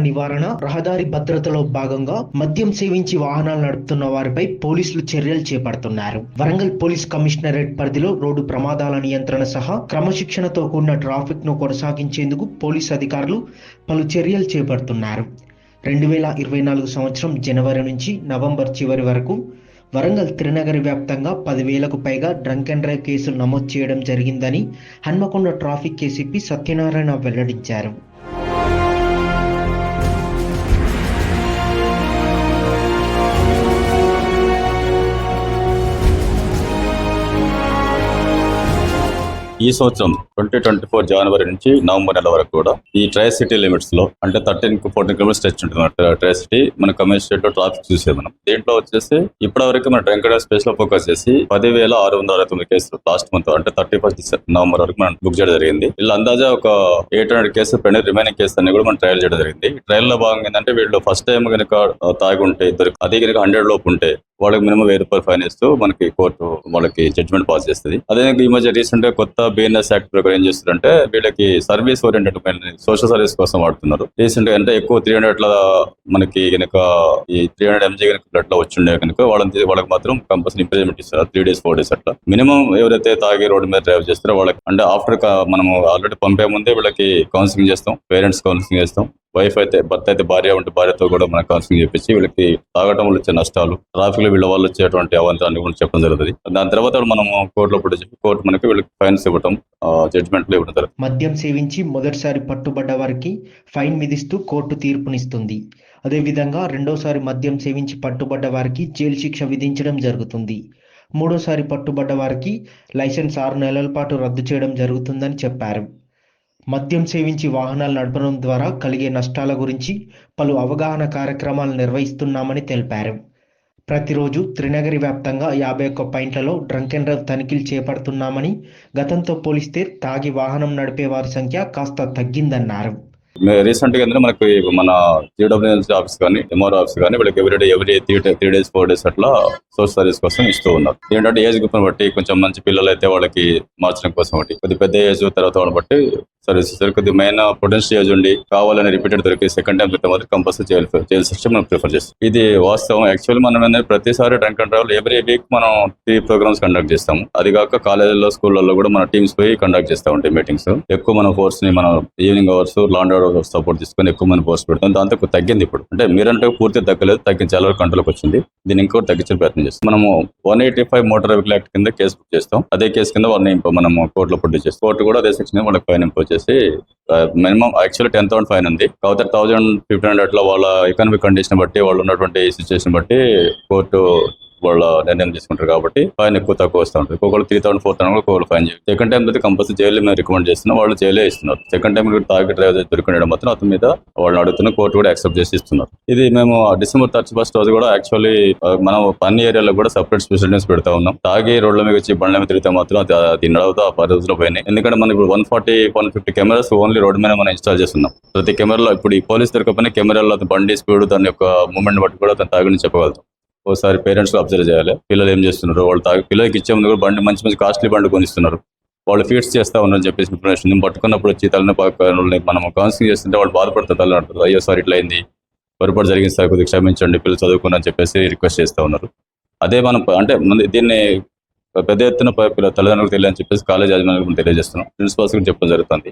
నివారణ, రహదారి భద్రతలో భాగంగా మద్యం సేవించి వాహనాలు నడుపుతున్న వారిపై పోలీసులు చర్యలు చేపడుతున్నారు. వరంగల్ పోలీస్ కమిషనరేట్ పరిధిలో రోడ్డు ప్రమాదాల నియంత్రణ సహా క్రమశిక్షణతో కూడిన ట్రాఫిక్ ను కొనసాగించేందుకు పోలీసు అధికారులు పలు చర్యలు చేపడుతున్నారు. 2024 సంవత్సరం జనవరి నుంచి నవంబర్ చివరి వరకు వరంగల్ త్రినగరి వ్యాప్తంగా 10,000కు పైగా డ్రంక్ అండ్ డ్రైవ్ కేసులు నమోదు చేయడం జరిగిందని హన్మకొండ ట్రాఫిక్ ఏసీపీ సత్యనారాయణ వెల్లడించారు. ఈ సంవత్సరం 2024 జనవరి నుంచి నవంబర్ నెల వరకు కూడా ఈ ట్రై సిటీ లిమిట్స్ లో అంటే 13-14 కిలోమీటర్స్ స్ట్రెచ్ ఉంటుంది ట్రై సిటీ మన కమిషనరేట్ లో ట్రాఫిక్ చూసే మనం దీంట్లో వచ్చేసి ఇప్పటివరకు మన డ్రంక్ అండ్ డ్రైవ్ స్పేస్ లో ఫోకస్ చేసి 10,669 కేసులు లాస్ట్ మంత్ అంటే 31 నవంబర్ వరకు మనం బుక్ చేయడం జరిగింది. వీళ్ళు అందాజా ఒక 800 కేసులు పెండింగ్ రిమైనింగ్ కేసు అన్ని కూడా మనం ట్రయల్ చేయడం జరిగింది. ఈ ట్రయల్ లో భాగంగా ఏంటంటే వీళ్ళు ఫస్ట్ టైం కనుక తాగి ఉంటే అదే కనుక 100 లోపు ఉంటే వాళ్ళకి మినిమం 1,000 రూపాయలు ఫైన్ ఇస్తూ మనకి కోర్టు వాళ్ళకి జడ్జ్మెంట్ పాస్ చేస్తుంది. అదే ఈ మధ్య రీసెంట్ గా కొత్త బిఎన్ఎస్ యాక్ట్ ప్రకారం ఏం చేస్తారంటే వీళ్ళకి సర్వీస్ ఓరియంటెడ్ సోషల్ సర్వీస్ కోసం వాడుతున్నారు. రీసెంట్ గా అంటే ఎక్కువ 300 మనకి కనుక ఈ 300 mg కనుక బ్లడ్ లో వచ్చిండే కనుక వాళ్ళకి మాత్రం కంపల్సరీ ఇంప్రిజన్మెంట్ ఇస్తారు 3 days 4 days అట్లా. మినిమం ఎవరైతే తాగి రోడ్డు మీద డ్రైవ్ చేస్తారో వాళ్ళకి అంటే ఆఫ్టర్ మనము ఆల్రెడీ పంపే ముందే వీళ్ళకి కౌన్సిలింగ్ చేస్తాం, పేరెంట్స్ కౌన్సిలింగ్ చేస్తాం. వైఫ్ అయితే భర్త అయితే భార్య ఉంటే భార్యతో కూడా మనం కౌన్సిలింగ్ చేపించి వీళ్ళకి తాగటం వల్ల వచ్చే నష్టాలు, ట్రాఫిక్ లో వీళ్ళ వాళ్ళు వచ్చేటువంటి అవంతరాన్ని కూడా చెప్పడం జరుగుతుంది. దాని తర్వాత మనము కోర్టులో కోర్టు మనకి వీళ్ళకి ఫైన్స్ ఇవ్వడం, జడ్జ్మెంట్లు ఇవ్వడం జరుగుతుంది. మద్యం సేవించి మొదటిసారి పట్టుబడ్డ వారికి ఫైన్ విధిస్తూ కోర్టు తీర్పునిస్తుంది. అదేవిధంగా రెండోసారి మద్యం సేవించి పట్టుబడ్డ వారికి జైలు శిక్ష విధించడం జరుగుతుంది. మూడోసారి పట్టుబడ్డ వారికి లైసెన్స్ 6 నెలల పాటు రద్దు చేయడం జరుగుతుందని చెప్పారు. మద్యం సేవించి వాహనాలు నడపడం ద్వారా కలిగే నష్టాల గురించి పలు అవగాహన కార్యక్రమాలు నిర్వహిస్తున్నామని తెలిపారు. ప్రతిరోజు త్రినగరి వ్యాప్తంగా 51 పాయింట్లలో డ్రంక్ అండ్ డ్రైవ్ తనిఖీలు చేపడుతున్నామని, గతంతో పోలిస్తే తాగి వాహనం నడిపే వారి సంఖ్య కాస్త తగ్గిందన్నారు. రీసెంట్ గా మనకి మన జీడబ్ల్యూఎన్సీ ఆఫీస్ కానీ ఎంఆర్ ఆఫీస్ కానీ వీళ్ళకి ఎవ్రీ 3 days 4 days అట్లా సోషల్ సర్వీస్ కోసం ఇస్తూ ఉన్నారు. ఏంటంటే ఏజ్ గ్రూప్ బట్టి కొంచెం మంచి పిల్లలు అయితే వాళ్ళకి మార్చడం కోసం ఒకటి, కొద్ది పెద్ద ఏజ్ తర్వాత వాళ్ళని బట్టి సర్వీసెస్ కొద్ది మెయిన్ పొటెన్షియల్ ఏజ్ ఉండి కావాలని రిపీటెడ్ దొరికి సెకండ్ టైం మాత్రం కంపల్సరీ జైలు సిస్టమ్ మనం ప్రిఫర్ చేస్తాం. ఇది వాస్తవం. యాక్చువల్లీ మనం ఏంటంటే ప్రతిసారి drunk and drive every week మనం 3 ప్రోగ్రామ్స్ కండక్ట్ చేస్తాము. అది కాక కాలేజీలో స్కూళ్ళలో కూడా మన టీమ్స్ పోయి కండక్ట్ చేస్తూ ఉంటాయి మీటింగ్స్. ఎక్కువ మన ఫోర్స్ ని మనం ఈవినింగ్ అవర్స్ లాండ్ అవర్స్ సపోర్ట్ తీసుకొని ఎక్కువ మంది పోస్ట్ పెడతాం. దాంతో తగ్గింది. ఇప్పుడు అంటే మీరంటే పూర్తిగా తగ్గలేదు, చాలా వరకు కంట్రోల్కి వచ్చింది. దీన్ని ఇంకోటి తగ్గించే ప్రయత్నం చేస్తాం. మనము 185 మోటార్ వెహికల్ యాక్ట్ కింద కేసు బుక్ చేస్తాం. అదే కేసు కింద వాళ్ళని మనము కోర్టులో ప్రొడ్యూస్ చేస్తాం. కోర్టు కూడా అదే సెక్షన్ వాళ్ళకి ఫైన్ ఇంపోజ్ చేసి మినిమం యాక్చువల్లీ 10,000 ఫైన్ ఉంది. కాకపోతే 1,000-1,500 అట్లా వాళ్ళ ఎకనామిక్ కండిషన్ బట్టి వాళ్ళు ఉన్నటువంటి సిచ్యువేషన్ బట్టి కోర్టు వాళ్ళ నిర్ణయం తీసుకుంటారు కాబట్టి ఫైన్ ఎక్కువ తక్కువ వస్తూ ఉంటుంది. ఒక్కొక్కరు 3,000-4,000 కూడా ఫైన్ చేయాలి. సెకండ్ టైం అయితే కంపల్సరీ జైలు మేము రికమెండ్ చేస్తున్నాం. వాళ్ళు జైలే ఇస్తున్నారు. సెకండ్ టైం తాగి డ్రైవర్ దొరికిండడం మాత్రం అతని మీద వాళ్ళని అడుగుతున్న కోర్టు కూడా యాక్సెప్ట్ చేసి ఇస్తున్నారు. ఇది మేము December 31st రోజు కూడా యాక్చువల్లీ మనం అన్ని ఏరియాలో కూడా సపరేట్ స్పెషల్ టీమ్స్ పెడతా ఉన్నాం. తాగి రోడ్ల మీద వచ్చి బండ్ల మీద తిరిగితే మాత్రం అది నడవతో ఆ 10 రోజుల్లో పోయినాయి. ఎందుకంటే మనం ఇప్పుడు 140-150 కెమెరాస్ ఓన్లీ రోడ్డు మీద మనం ఇన్స్టాల్ చేస్తున్నాం. ప్రతి కెమెరాలో ఇప్పుడు ఈ పోలీస్ దొరకపోయినా కెమెరాలో బండి స్పీడ్ దాని యొక్క మూవ్మెంట్ బట్టి కూడా అతను తాగిని చెప్పగలుగుతాం. ఒకసారి పేరెంట్స్ అబ్జర్వ్ చేయాలి. పిల్లలు ఏం చేస్తున్నారు, వాళ్ళు పిల్లలకి ఇచ్చే ముందు కూడా బండి మంచి కాస్ట్లీ బండి కొనిస్తున్నారు. వాళ్ళు ఫీడ్స్ చేస్తా ఉన్నారని చెప్పేసి ఇన్ఫర్మేషన్ పట్టుకున్నప్పుడు వచ్చి తల్లిని మనం కౌన్సిలింగ్ చేస్తుంటే వాళ్ళు బాధపడతారు. తల్లి అంటారు, అయ్యో సార్ ఇట్లా అయింది, పొరపాటు జరిగింది సార్, కొద్దిగా క్షమించండి, పిల్లలు చదువుకున్నారని చెప్పేసి రిక్వెస్ట్ చేస్తూ ఉన్నారు. అదే మనం అంటే దీన్ని పెద్ద ఎత్తున తల్లిదండ్రులకు తెలియని చెప్పేసి కాలేజ్ యాజమాన్యాలకు తెలియజేస్తున్నాం. ప్రిన్సిపాల్స్ కూడా చెప్పడం జరుగుతుంది.